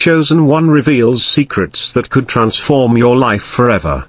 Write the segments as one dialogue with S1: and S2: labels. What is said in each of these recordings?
S1: Chosen One reveals secrets that could transform your life forever.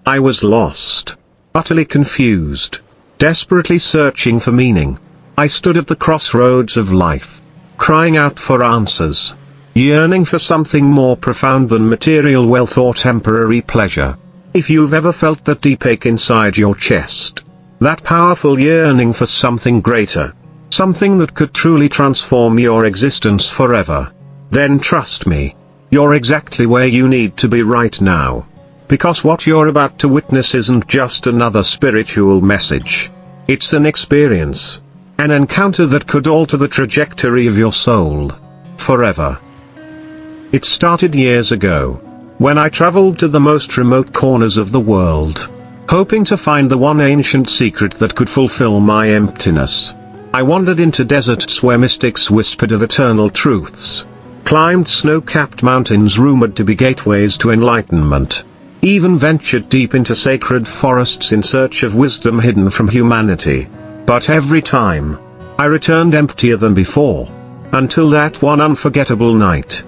S1: I was lost, utterly confused, desperately searching for meaning. I stood at the crossroads of life, crying out for answers, yearning for something more profound than material wealth or temporary pleasure. If you've ever felt that deep ache inside your chest, that powerful yearning for something greater, something that could truly transform your existence forever, then trust me, you're exactly where you need to be right now. Because what you're about to witness isn't just another spiritual message. It's an experience, an encounter that could alter the trajectory of your soul, forever. It started years ago, when I traveled to the most remote corners of the world, hoping to find the one ancient secret that could fulfill my emptiness. I wandered into deserts where mystics whispered of eternal truths, climbed snow-capped mountains rumored to be gateways to enlightenment, even ventured deep into sacred forests in search of wisdom hidden from humanity. But every time, I returned emptier than before, until that one unforgettable night.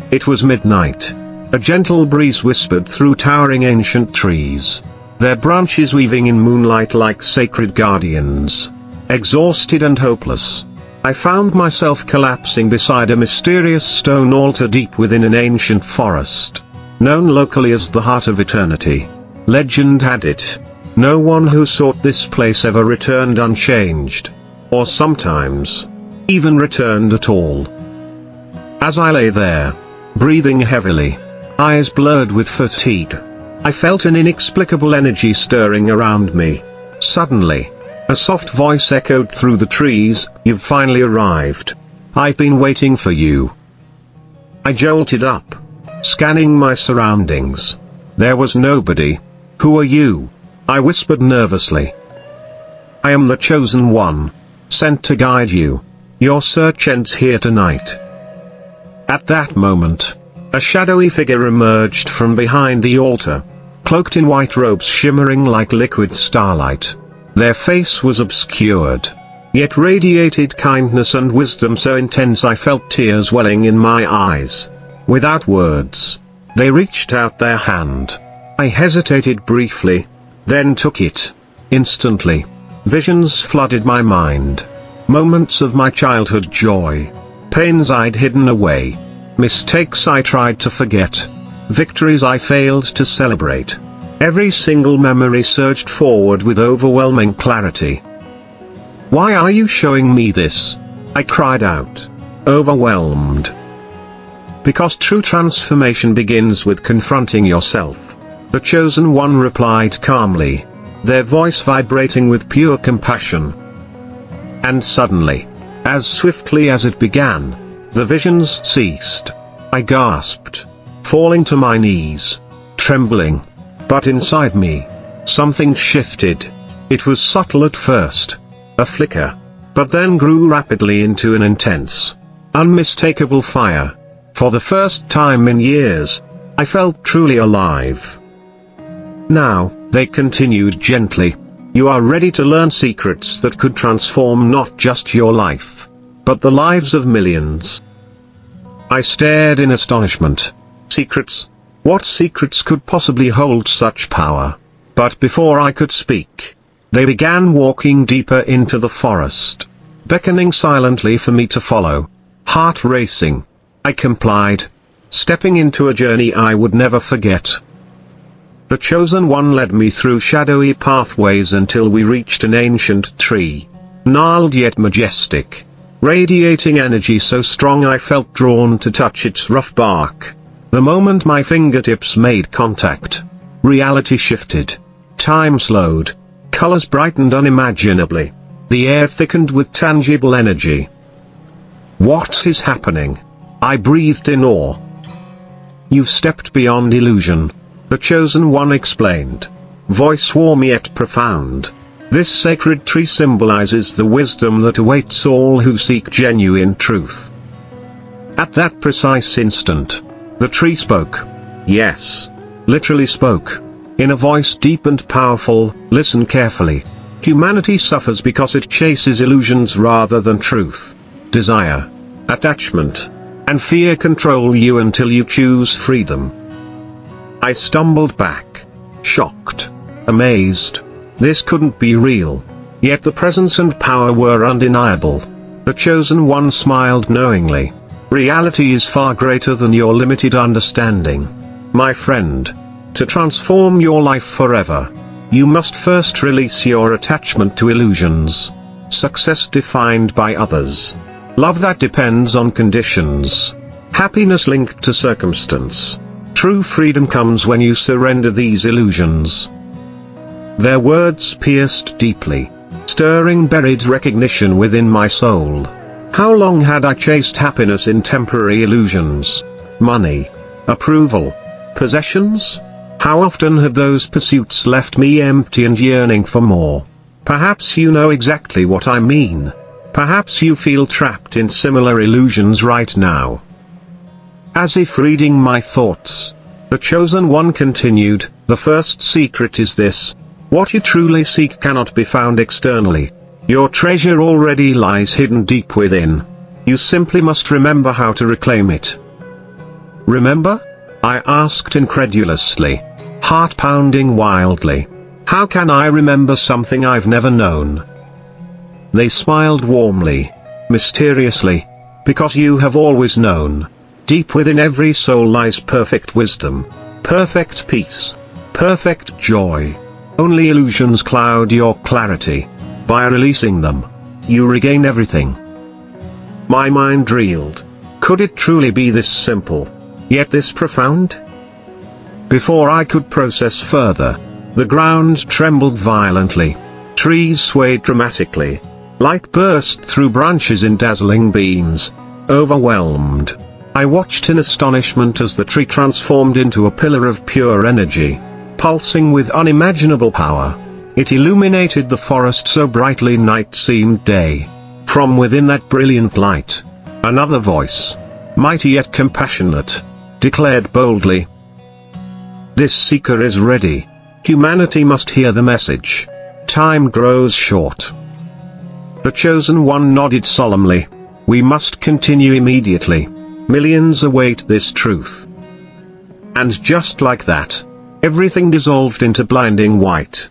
S1: It was midnight. A gentle breeze whispered through towering ancient trees, their branches weaving in moonlight like sacred guardians. Exhausted and hopeless, I found myself collapsing beside a mysterious stone altar deep within an ancient forest, known locally as the Heart of Eternity. Legend had it, no one who sought this place ever returned unchanged, or sometimes, even returned at all. As I lay there, breathing heavily, eyes blurred with fatigue, I felt an inexplicable energy stirring around me. Suddenly, a soft voice echoed through the trees, "You've finally arrived. I've been waiting for you." I jolted up, scanning my surroundings. There was nobody. "Who are you?" I whispered nervously. "I am the Chosen One, sent to guide you. Your search ends here tonight." At that moment, a shadowy figure emerged from behind the altar, cloaked in white robes shimmering like liquid starlight. Their face was obscured, yet radiated kindness and wisdom so intense I felt tears welling in my eyes. Without words, they reached out their hand. I hesitated briefly, then took it. Instantly, visions flooded my mind. Moments of my childhood joy, pains I'd hidden away, mistakes I tried to forget, victories I failed to celebrate. Every single memory surged forward with overwhelming clarity. "Why are you showing me this?" I cried out, overwhelmed. "Because true transformation begins with confronting yourself," the Chosen One replied calmly, their voice vibrating with pure compassion. And suddenly, as swiftly as it began, the visions ceased. I gasped, falling to my knees, trembling. But inside me, something shifted. It was subtle at first, a flicker, but then grew rapidly into an intense, unmistakable fire. For the first time in years, I felt truly alive. "Now," they continued gently, "you are ready to learn secrets that could transform not just your life, but the lives of millions." I stared in astonishment. Secrets? What secrets could possibly hold such power? But before I could speak, they began walking deeper into the forest, beckoning silently for me to follow. Heart racing, I complied, stepping into a journey I would never forget. The Chosen One led me through shadowy pathways until we reached an ancient tree, gnarled yet majestic, radiating energy so strong I felt drawn to touch its rough bark. The moment my fingertips made contact, reality shifted, time slowed, colors brightened unimaginably, the air thickened with tangible energy. "What is happening?" I breathed in awe. "You've stepped beyond illusion," the Chosen One explained, voice warm yet profound. "This sacred tree symbolizes the wisdom that awaits all who seek genuine truth." At that precise instant, the tree spoke. Yes, literally spoke. In a voice deep and powerful, "Listen carefully. Humanity suffers because it chases illusions rather than truth. Desire, attachment, and fear control you until you choose freedom. I stumbled back, shocked, amazed. This couldn't be real. Yet the presence and power were undeniable. The Chosen One smiled knowingly. Reality is far greater than your limited understanding. My friend, to transform your life forever, you must first release your attachment to illusions. Success defined by others. Love that depends on conditions. Happiness linked to circumstance. True freedom comes when you surrender these illusions. Their words pierced deeply, stirring buried recognition within my soul. How long had I chased happiness in temporary illusions? Money, approval, possessions? How often had those pursuits left me empty and yearning for more? Perhaps you know exactly what I mean. Perhaps you feel trapped in similar illusions right now. As if reading my thoughts, the Chosen One continued, the first secret is this. What you truly seek cannot be found externally. Your treasure already lies hidden deep within. You simply must remember how to reclaim it. Remember? I asked incredulously, heart pounding wildly. How can I remember something I've never known? They smiled warmly, mysteriously, because you have always known. Deep within every soul lies perfect wisdom, perfect peace, perfect joy. Only illusions cloud your clarity. By releasing them, you regain everything. My mind reeled. Could it truly be this simple, yet this profound? Before I could process further, the ground trembled violently. Trees swayed dramatically. Light burst through branches in dazzling beams. Overwhelmed, I watched in astonishment as the tree transformed into a pillar of pure energy, pulsing with unimaginable power. It illuminated the forest so brightly night seemed day. From within that brilliant light, another voice, mighty yet compassionate, declared boldly, "This seeker is ready. Humanity must hear the message. Time grows short." The Chosen One nodded solemnly. We must continue immediately. Millions await this truth. And just like that, everything dissolved into blinding white.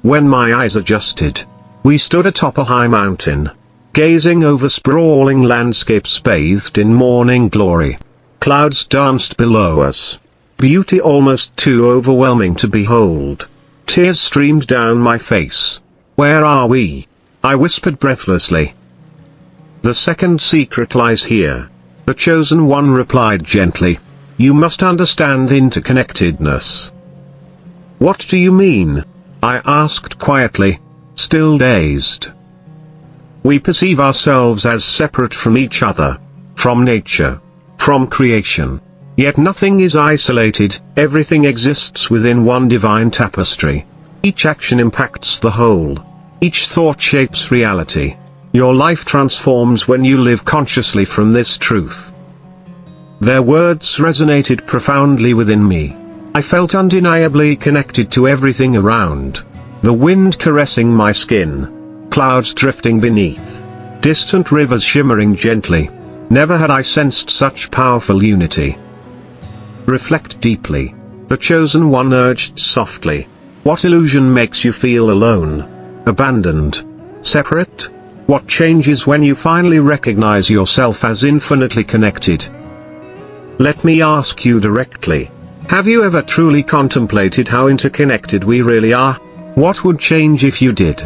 S1: When my eyes adjusted, we stood atop a high mountain, gazing over sprawling landscapes bathed in morning glory. Clouds danced below us. Beauty almost too overwhelming to behold. Tears streamed down my face. Where are we? I whispered breathlessly. The second secret lies here. The Chosen One replied gently. You must understand interconnectedness. What do you mean? I asked quietly, still dazed. We perceive ourselves as separate from each other, from nature, from creation. Yet nothing is isolated, everything exists within one divine tapestry. Each action impacts the whole. Each thought shapes reality. Your life transforms when you live consciously from this truth. Their words resonated profoundly within me. I felt undeniably connected to everything around. The wind caressing my skin, clouds drifting beneath, distant rivers shimmering gently. Never had I sensed such powerful unity. Reflect deeply. The Chosen One urged softly. What illusion makes you feel alone, abandoned, separate? What changes when you finally recognize yourself as infinitely connected? Let me ask you directly. Have you ever truly contemplated how interconnected we really are? What would change if you did?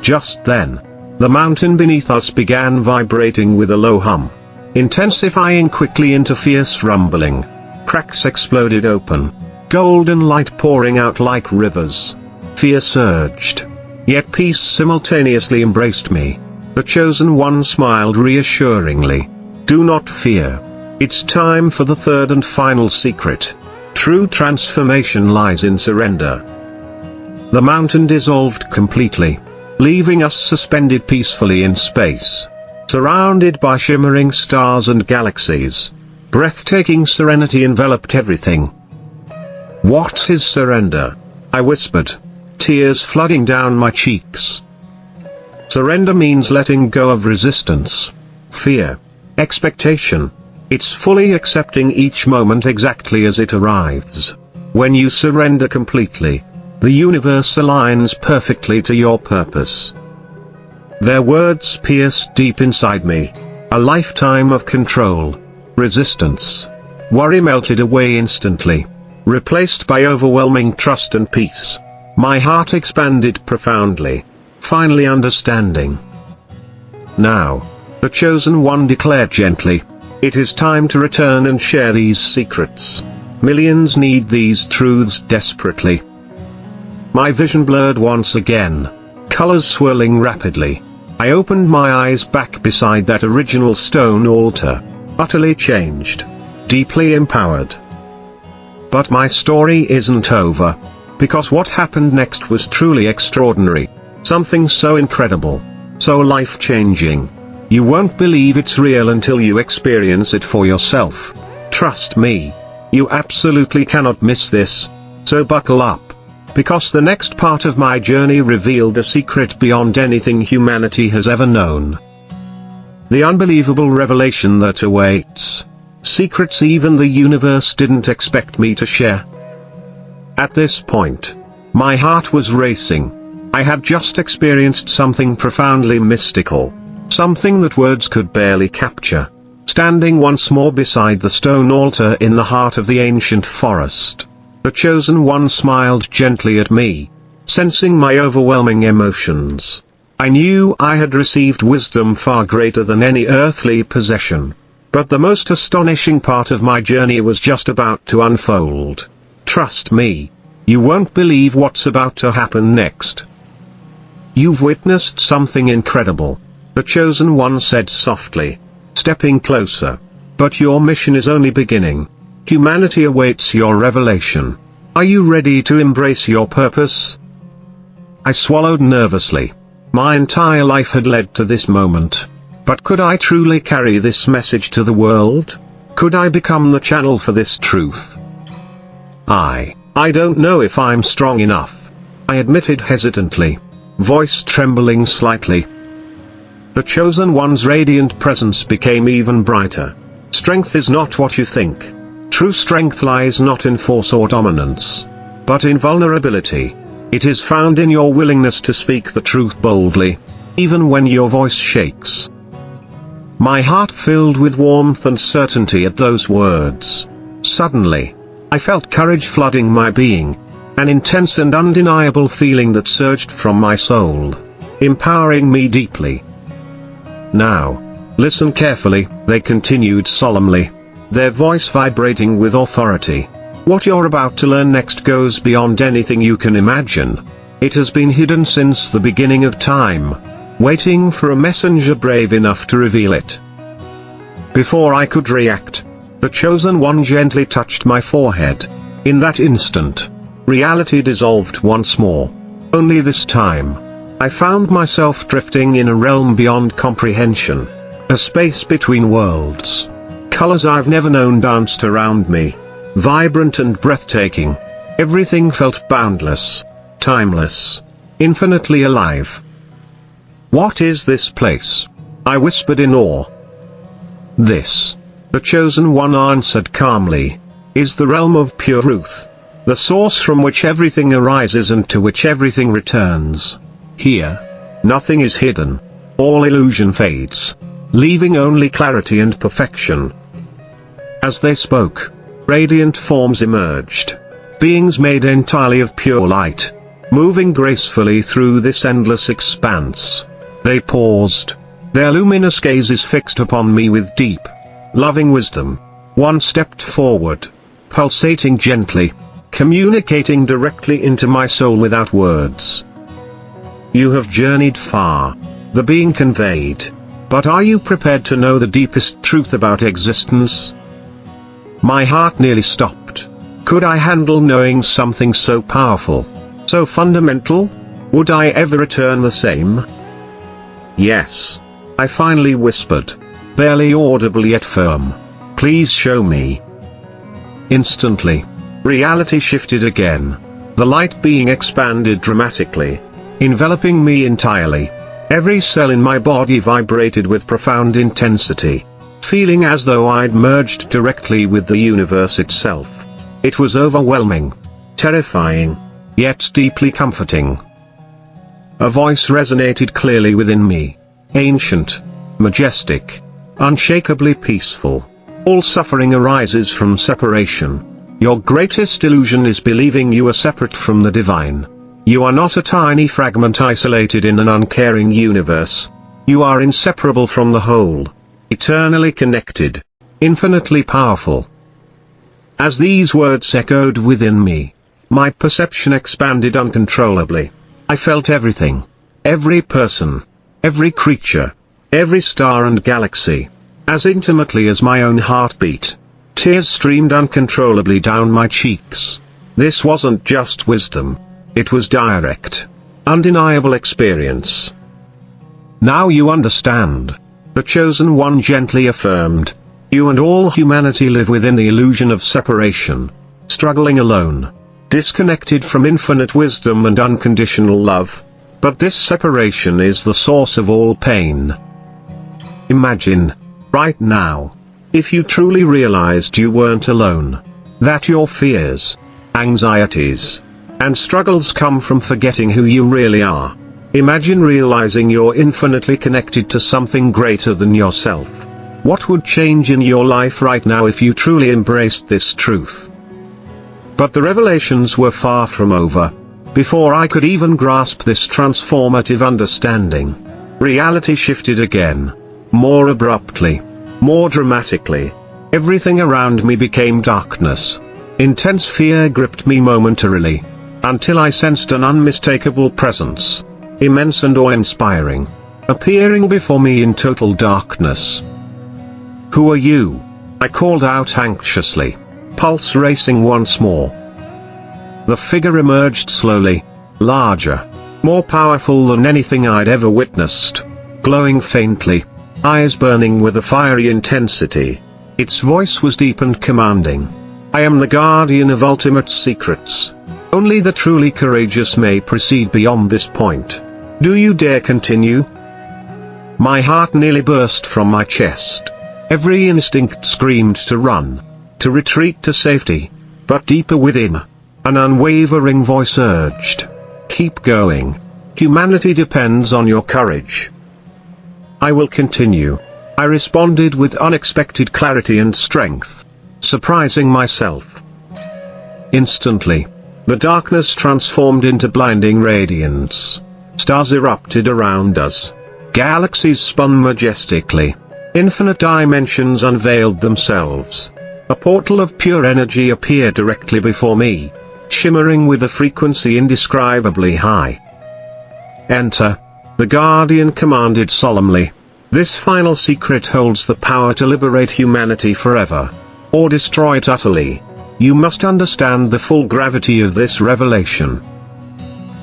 S1: Just then, the mountain beneath us began vibrating with a low hum, intensifying quickly into fierce rumbling. Cracks exploded open, golden light pouring out like rivers. Fear surged, yet peace simultaneously embraced me. The Chosen One smiled reassuringly. Do not fear. It's time for the third and final secret. True transformation lies in surrender. The mountain dissolved completely, leaving us suspended peacefully in space, surrounded by shimmering stars and galaxies. Breathtaking serenity enveloped everything. What is surrender? I whispered, tears flooding down my cheeks. Surrender means letting go of resistance, fear, expectation. It's fully accepting each moment exactly as it arrives. When you surrender completely, the universe aligns perfectly to your purpose. Their words pierced deep inside me. A lifetime of control, resistance, worry melted away instantly, replaced by overwhelming trust and peace. My heart expanded profoundly, finally understanding. Now, the Chosen One declared gently, it is time to return and share these secrets. Millions need these truths desperately. My vision blurred once again, colors swirling rapidly. I opened my eyes back beside that original stone altar, utterly changed, deeply empowered. But my story isn't over, because what happened next was truly extraordinary, something so incredible, so life-changing. You won't believe it's real until you experience it for yourself. Trust me. You absolutely cannot miss this, so buckle up, because the next part of my journey revealed a secret beyond anything humanity has ever known. The unbelievable revelation that awaits. Secrets even the universe didn't expect me to share. At this point, my heart was racing. I had just experienced something profoundly mystical, something that words could barely capture. Standing once more beside the stone altar in the heart of the ancient forest, the Chosen One smiled gently at me, sensing my overwhelming emotions. I knew I had received wisdom far greater than any earthly possession. But the most astonishing part of my journey was just about to unfold. Trust me, you won't believe what's about to happen next. You've witnessed something incredible, the Chosen One said softly, stepping closer. But your mission is only beginning. Humanity awaits your revelation. Are you ready to embrace your purpose? I swallowed nervously. My entire life had led to this moment. But could I truly carry this message to the world? Could I become the channel for this truth? I don't know if I'm strong enough, I admitted hesitantly, voice trembling slightly. The Chosen One's radiant presence became even brighter. Strength is not what you think. True strength lies not in force or dominance, but in vulnerability. It is found in your willingness to speak the truth boldly, even when your voice shakes. My heart filled with warmth and certainty at those words. Suddenly, I felt courage flooding my being, an intense and undeniable feeling that surged from my soul, empowering me deeply. Now, listen carefully, they continued solemnly, their voice vibrating with authority. What you're about to learn next goes beyond anything you can imagine. It has been hidden since the beginning of time, waiting for a messenger brave enough to reveal it. Before I could react, the Chosen One gently touched my forehead. In that instant, reality dissolved once more. Only this time, I found myself drifting in a realm beyond comprehension, a space between worlds. Colors I've never known danced around me, vibrant and breathtaking. Everything felt boundless, timeless, infinitely alive. What is this place? I whispered in awe. This, the Chosen One answered calmly, is the realm of pure truth, the source from which everything arises and to which everything returns. Here, nothing is hidden, all illusion fades, leaving only clarity and perfection. As they spoke, radiant forms emerged, beings made entirely of pure light, moving gracefully through this endless expanse. They paused, their luminous gazes fixed upon me with deep, loving wisdom. One stepped forward, pulsating gently, communicating directly into my soul without words. You have journeyed far, the being conveyed, but are you prepared to know the deepest truth about existence? My heart nearly stopped. Could I handle knowing something so powerful, so fundamental? Would I ever return the same? Yes, I finally whispered, barely audible yet firm. Please show me. Instantly, reality shifted again, the light being expanded dramatically, enveloping me entirely. Every cell in my body vibrated with profound intensity, feeling as though I'd merged directly with the universe itself. It was overwhelming, terrifying, yet deeply comforting. A voice resonated clearly within me. Ancient, majestic, unshakably peaceful. All suffering arises from separation. Your greatest illusion is believing you are separate from the divine. You are not a tiny fragment isolated in an uncaring universe. You are inseparable from the whole. Eternally connected. Infinitely powerful. As these words echoed within me, my perception expanded uncontrollably. I felt everything. Every person. Every creature. Every star and galaxy. As intimately as my own heartbeat. Tears streamed uncontrollably down my cheeks. This wasn't just wisdom. It was direct, undeniable experience. Now you understand. The Chosen One gently affirmed. You and all humanity live within the illusion of separation. Struggling alone. Disconnected from infinite wisdom and unconditional love. But this separation is the source of all pain. Imagine, right now, if you truly realized you weren't alone. That your fears, anxieties, and struggles come from forgetting who you really are. Imagine realizing you're infinitely connected to something greater than yourself. What would change in your life right now if you truly embraced this truth? But the revelations were far from over. Before I could even grasp this transformative understanding, reality shifted again. More abruptly. More dramatically. Everything around me became darkness. Intense fear gripped me momentarily. Until I sensed an unmistakable presence. Immense and awe-inspiring. Appearing before me in total darkness. Who are you? I called out anxiously. Pulse racing once more. The figure emerged slowly. Larger. More powerful than anything I'd ever witnessed. Glowing faintly. Eyes burning with a fiery intensity. Its voice was deep and commanding. I am the guardian of ultimate secrets. Only the truly courageous may proceed beyond this point. Do you dare continue? My heart nearly burst from my chest. Every instinct screamed to run. To retreat to safety. But deeper within, an unwavering voice urged. Keep going. Humanity depends on your courage. I will continue. I responded with unexpected clarity and strength. Surprising myself. Instantly, the darkness transformed into blinding radiance. Stars erupted around us. Galaxies spun majestically. Infinite dimensions unveiled themselves. A portal of pure energy appeared directly before me, shimmering with a frequency indescribably high. Enter. The Guardian commanded solemnly. This final secret holds the power to liberate humanity forever. Or destroy it utterly. You must understand the full gravity of this revelation.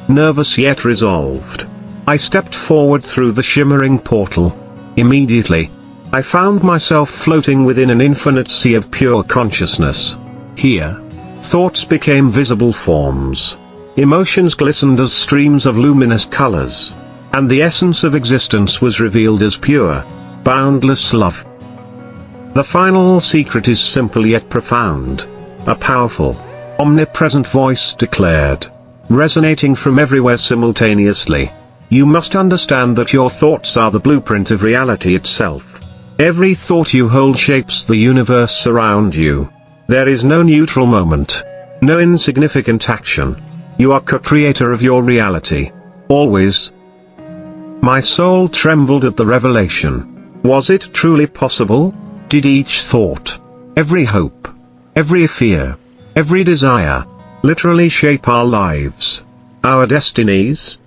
S1: Nervous yet resolved, I stepped forward through the shimmering portal. Immediately, I found myself floating within an infinite sea of pure consciousness. Here, thoughts became visible forms. Emotions glistened as streams of luminous colors. And the essence of existence was revealed as pure, boundless love. The final secret is simple yet profound. A powerful, omnipresent voice declared, resonating from everywhere simultaneously. You must understand that your thoughts are the blueprint of reality itself. Every thought you hold shapes the universe around you. There is no neutral moment. No insignificant action. You are co-creator of your reality. Always. My soul trembled at the revelation. Was it truly possible? Did each thought, every hope, every fear, every desire, literally shape our lives, our destinies?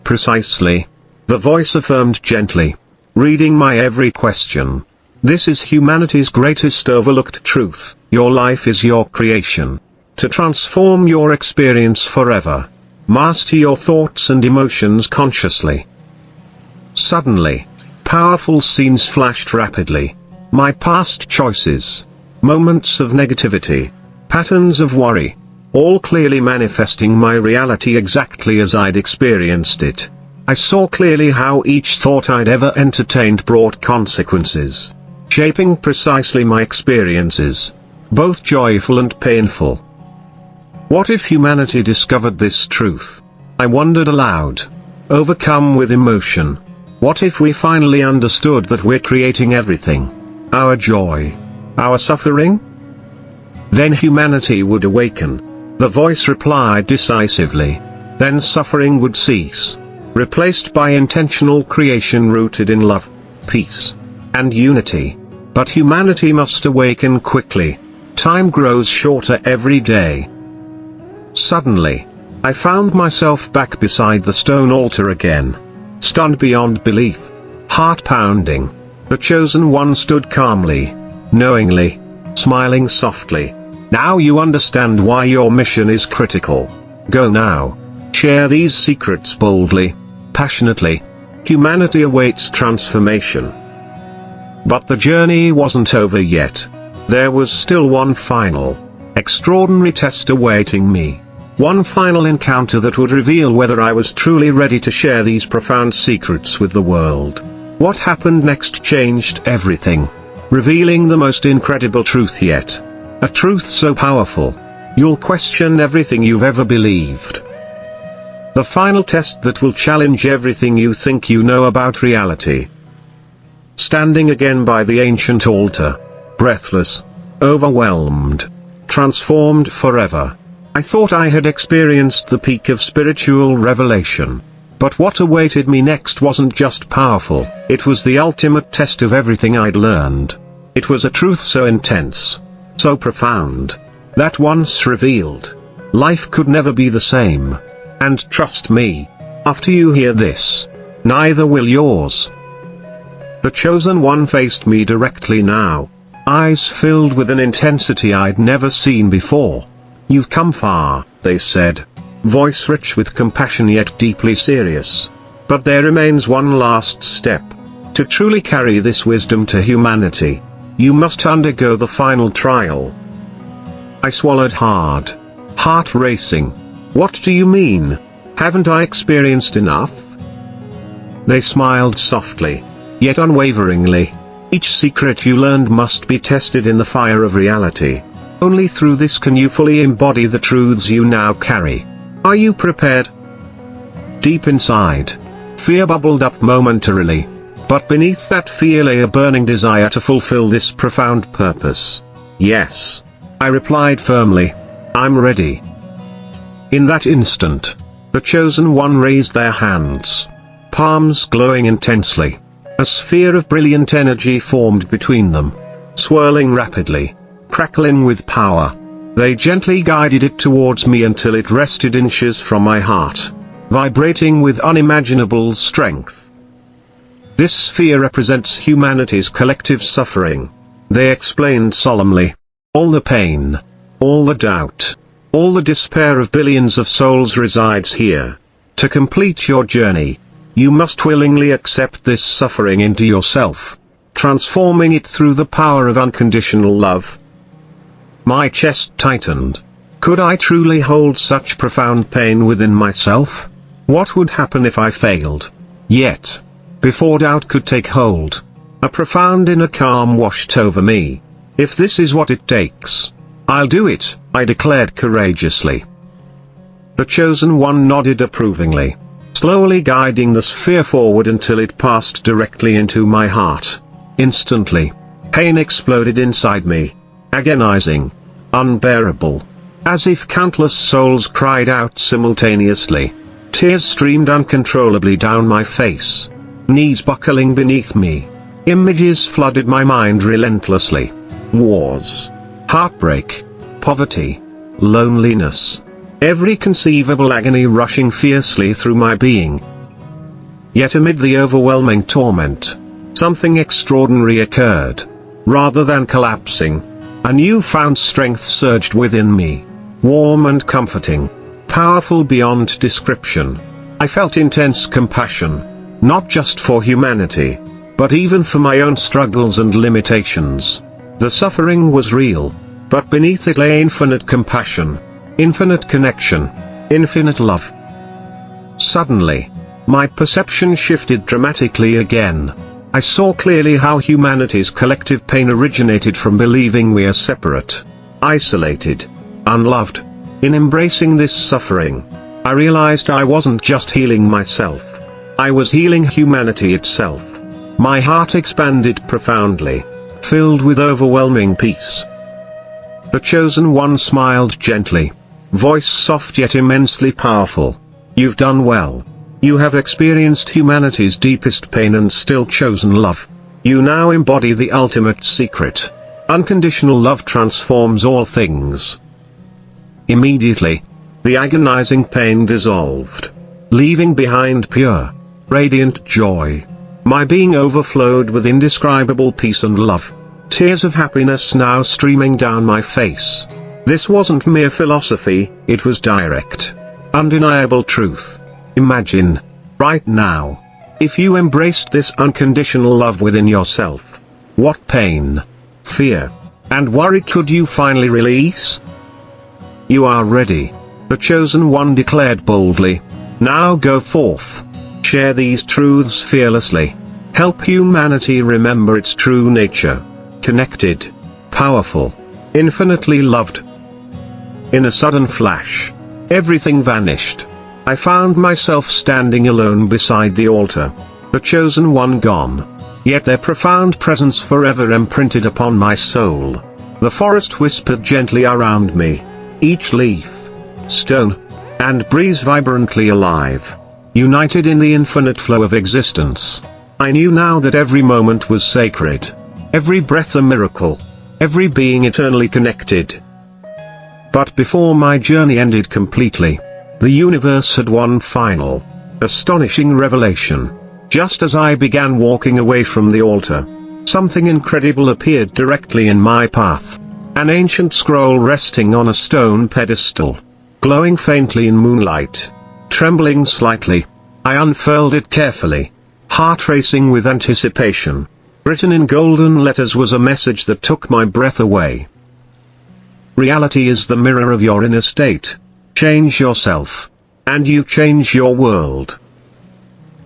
S1: Precisely. The voice affirmed gently, reading my every question. This is humanity's greatest overlooked truth. Your life is your creation. To transform your experience forever, master your thoughts and emotions consciously. Suddenly, powerful scenes flashed rapidly. My past choices, moments of negativity, patterns of worry, all clearly manifesting my reality exactly as I'd experienced it. I saw clearly how each thought I'd ever entertained brought consequences. shaping precisely my experiences, both joyful and painful. What if humanity discovered this truth? I wondered aloud, overcome with emotion. What if we finally understood that we're creating everything? Our joy, our suffering? Then humanity would awaken. The voice replied decisively. Then suffering would cease, replaced by intentional creation rooted in love, peace, and unity. But humanity must awaken quickly. Time grows shorter every day. Suddenly, I found myself back beside the stone altar again. Stunned beyond belief. Heart pounding. The chosen one stood calmly, knowingly, smiling softly. Now you understand why your mission is critical. Go now. Share these secrets boldly, passionately. Humanity awaits transformation. But the journey wasn't over yet. There was still one final, extraordinary test awaiting me. One final encounter that would reveal whether I was truly ready to share these profound secrets with the world. What happened next changed everything, revealing the most incredible truth yet. A truth so powerful, you'll question everything you've ever believed. The final test that will challenge everything you think you know about reality. Standing again by the ancient altar, breathless, overwhelmed, transformed forever, I thought I had experienced the peak of spiritual revelation. But what awaited me next wasn't just powerful, it was the ultimate test of everything I'd learned. It was a truth so intense, so profound, that once revealed, life could never be the same. And trust me, after you hear this, neither will yours. The chosen one faced me directly now, eyes filled with an intensity I'd never seen before. You've come far, they said, voice rich with compassion yet deeply serious. But there remains one last step. To truly carry this wisdom to humanity, you must undergo the final trial. I swallowed hard, heart racing. What do you mean? Haven't I experienced enough? They smiled softly, yet unwaveringly. Each secret you learned must be tested in the fire of reality. Only through this can you fully embody the truths you now carry. Are you prepared? Deep inside, fear bubbled up momentarily. But beneath that fear lay a burning desire to fulfill this profound purpose. Yes, I replied firmly. I'm ready. In that instant, the chosen one raised their hands, palms glowing intensely. A sphere of brilliant energy formed between them, swirling rapidly, crackling with power. They gently guided it towards me until it rested inches from my heart, vibrating with unimaginable strength. This sphere represents humanity's collective suffering, they explained solemnly. All the pain, all the doubt, all the despair of billions of souls resides here. To complete your journey, you must willingly accept this suffering into yourself, transforming it through the power of unconditional love. My chest tightened. Could I truly hold such profound pain within myself? What would happen if I failed? Yet, before doubt could take hold, a profound inner calm washed over me. If this is what it takes, I'll do it, I declared courageously. The chosen one nodded approvingly, slowly guiding the sphere forward until it passed directly into my heart. Instantly, pain exploded inside me, agonizing, unbearable. As if countless souls cried out simultaneously. Tears streamed uncontrollably down my face, knees buckling beneath me. Images flooded my mind relentlessly. Wars, heartbreak, poverty, loneliness. Every conceivable agony rushing fiercely through my being. Yet amid the overwhelming torment, something extraordinary occurred. Rather than collapsing, a newfound strength surged within me. Warm and comforting, powerful beyond description. I felt intense compassion, not just for humanity, but even for my own struggles and limitations. The suffering was real, but beneath it lay infinite compassion, infinite connection, infinite love. Suddenly, my perception shifted dramatically again. I saw clearly how humanity's collective pain originated from believing we are separate, isolated, unloved. In embracing this suffering, I realized I wasn't just healing myself. I was healing humanity itself. My heart expanded profoundly, filled with overwhelming peace. The Chosen One smiled gently, voice soft yet immensely powerful. You've done well. You have experienced humanity's deepest pain and still chosen love. You now embody the ultimate secret. Unconditional love transforms all things. Immediately, the agonizing pain dissolved, leaving behind pure, radiant joy. My being overflowed with indescribable peace and love. Tears of happiness now streaming down my face. This wasn't mere philosophy, it was direct, undeniable truth. Imagine, right now, if you embraced this unconditional love within yourself. What pain, fear, and worry could you finally release? You are ready, the Chosen One declared boldly. Now go forth. Share these truths fearlessly. Help humanity remember its true nature. Connected, powerful, infinitely loved. In a sudden flash, everything vanished. I found myself standing alone beside the altar, the Chosen One gone, yet their profound presence forever imprinted upon my soul. The forest whispered gently around me, each leaf, stone, and breeze vibrantly alive, united in the infinite flow of existence. I knew now that every moment was sacred, every breath a miracle, every being eternally connected. But before my journey ended completely, the universe had one final, astonishing revelation. Just as I began walking away from the altar, something incredible appeared directly in my path. An ancient scroll resting on a stone pedestal, glowing faintly in moonlight. Trembling slightly, I unfurled it carefully, heart racing with anticipation. Written in golden letters was a message that took my breath away. Reality is the mirror of your inner state. Change yourself, and you change your world.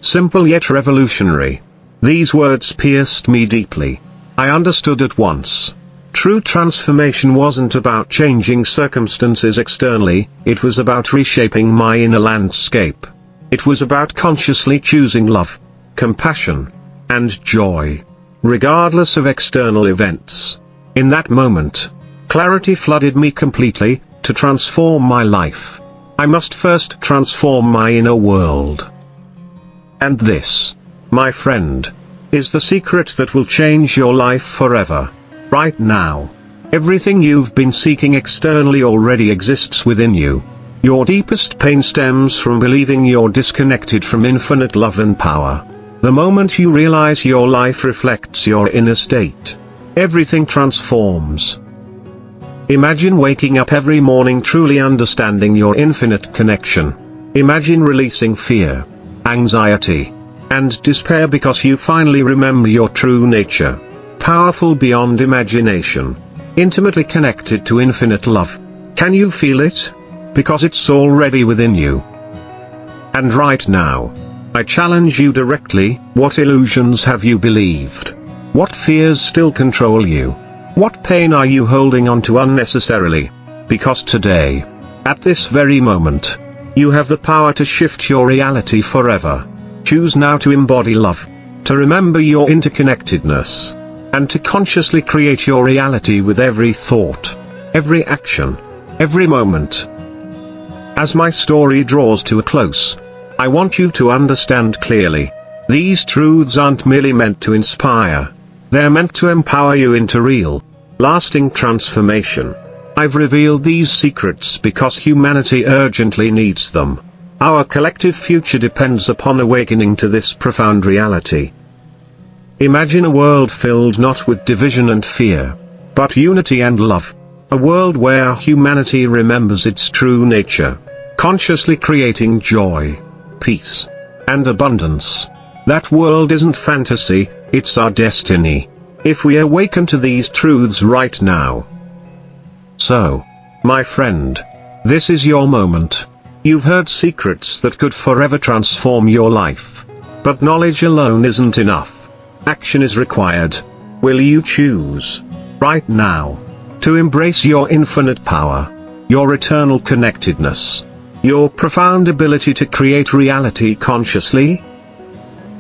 S1: Simple yet revolutionary. These words pierced me deeply. I understood at once. True transformation wasn't about changing circumstances externally, it was about reshaping my inner landscape. It was about consciously choosing love, compassion, and joy, regardless of external events. In that moment, clarity flooded me completely. To transform my life, I must first transform my inner world. And this, my friend, is the secret that will change your life forever. Right now, everything you've been seeking externally already exists within you. Your deepest pain stems from believing you're disconnected from infinite love and power. The moment you realize your life reflects your inner state, everything transforms. Imagine waking up every morning truly understanding your infinite connection. Imagine releasing fear, anxiety, and despair because you finally remember your true nature. Powerful beyond imagination. Intimately connected to infinite love. Can you feel it? Because it's already within you. And right now, I challenge you directly, what illusions have you believed? What fears still control you? What pain are you holding on to unnecessarily? Because today, at this very moment, you have the power to shift your reality forever. Choose now to embody love, to remember your interconnectedness, and to consciously create your reality with every thought, every action, every moment. As my story draws to a close, I want you to understand clearly, these truths aren't merely meant to inspire. They're meant to empower you into real, lasting transformation. I've revealed these secrets because humanity urgently needs them. Our collective future depends upon awakening to this profound reality. Imagine a world filled not with division and fear, but unity and love. A world where humanity remembers its true nature, consciously creating joy, peace, and abundance. That world isn't fantasy, it's our destiny, if we awaken to these truths right now. So, my friend, this is your moment. You've heard secrets that could forever transform your life. But knowledge alone isn't enough. Action is required. Will you choose, right now, to embrace your infinite power, your eternal connectedness, your profound ability to create reality consciously?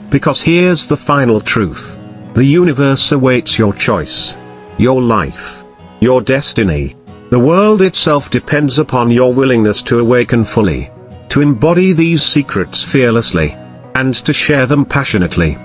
S1: Because here's the final truth. The universe awaits your choice. Your life. Your destiny. The world itself depends upon your willingness to awaken fully. To embody these secrets fearlessly. And to share them passionately.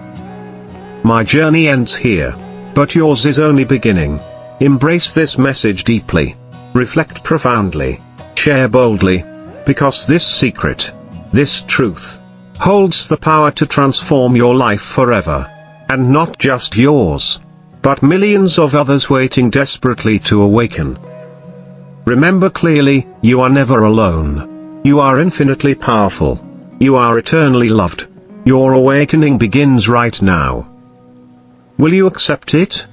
S1: My journey ends here. But yours is only beginning. Embrace this message deeply. Reflect profoundly. Share boldly. Because this secret, this truth, holds the power to transform your life forever. And not just yours, but millions of others waiting desperately to awaken. Remember clearly, you are never alone. You are infinitely powerful. You are eternally loved. Your awakening begins right now. Will you accept it?